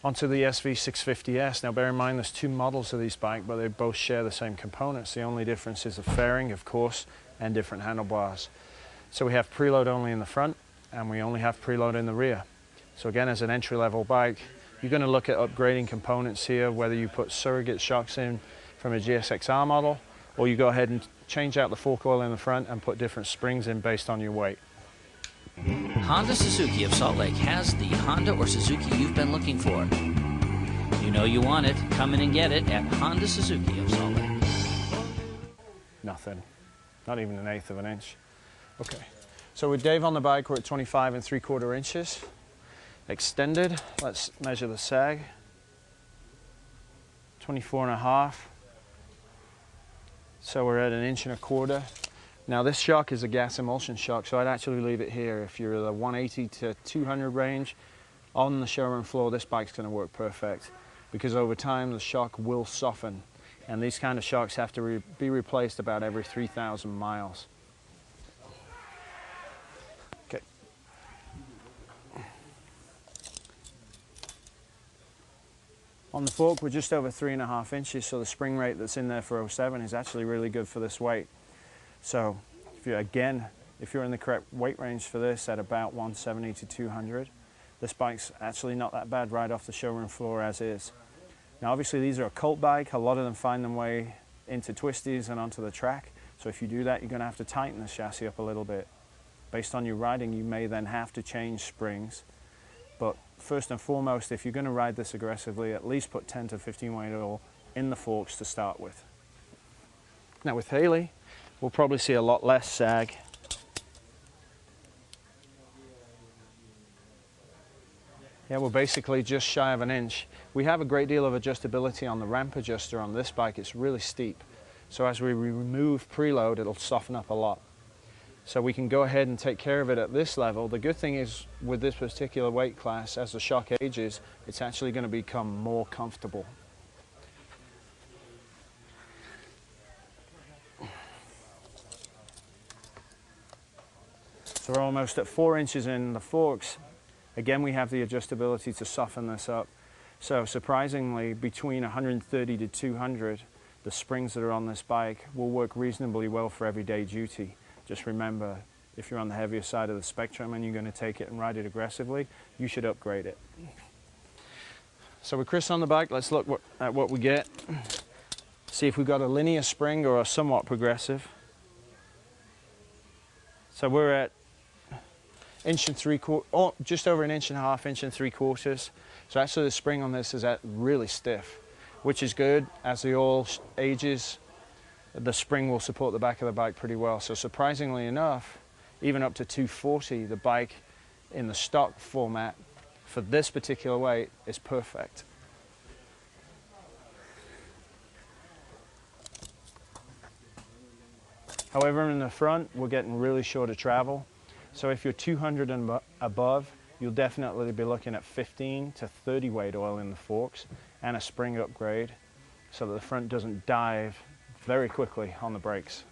onto the SV650S. Now bear in mind there's two models of these bikes, but they both share the same components. The only difference is the fairing, of course, and different handlebars. So we have preload only in the front, and we only have preload in the rear. So again, as an entry-level bike, you're going to look at upgrading components here, whether you put surrogate shocks in from a GSXR model, or you go ahead and change out the fork oil in the front and put different springs in based on your weight. Honda Suzuki of Salt Lake has the Honda or Suzuki you've been looking for. You know you want it. Come in and get it at Honda Suzuki of Salt Lake. Nothing. Not even an eighth of an inch. Okay. So with Dave on the bike, we're at 25 3/4 inches. Extended. Let's measure the sag. 24.5. So we're at 1.25 inches. Now this shock is a gas emulsion shock, so I'd actually leave it here. If you're the 180 to 200 range, on the showroom floor, this bike's going to work perfect, because over time the shock will soften, and these kind of shocks have to be replaced about every 3,000 miles. Okay. On the fork, we're just over 3.5 inches, so the spring rate that's in there for 07 is actually really good for this weight. So, if you're in the correct weight range for this at about 170 to 200, this bike's actually not that bad right off the showroom floor as is. Now obviously these are a cult bike. A lot of them find their way into twisties and onto the track. So if you do that, you're going to have to tighten the chassis up a little bit. Based on your riding, you may then have to change springs. But first and foremost, if you're going to ride this aggressively, at least put 10 to 15 weight oil in the forks to start with. Now with Haley, we'll probably see a lot less sag. Yeah, we're basically just shy of 1 inch. We have a great deal of adjustability on the ramp adjuster on this bike. It's really steep. So as we remove preload, it'll soften up a lot. So we can go ahead and take care of it at this level. The good thing is with this particular weight class, as the shock ages, it's actually going to become more comfortable. So we're almost at 4 inches in the forks. Again, we have the adjustability to soften this up. So surprisingly, between 130 to 200, the springs that are on this bike will work reasonably well for everyday duty. Just remember, if you're on the heavier side of the spectrum and you're going to take it and ride it aggressively, you should upgrade it. So with Chris on the bike, let's look at what we get. See if we've got a linear spring or a somewhat progressive. So we're at 1.75 inches, just over 1.5 inches, 1.75 inches. So actually the spring on this is really stiff, which is good. As the oil ages, the spring will support the back of the bike pretty well. So surprisingly enough, even up to 240, the bike in the stock format for this particular weight is perfect. However, in the front, we're getting really short of travel. So if you're 200 and above, you'll definitely be looking at 15 to 30 weight oil in the forks and a spring upgrade so that the front doesn't dive very quickly on the brakes.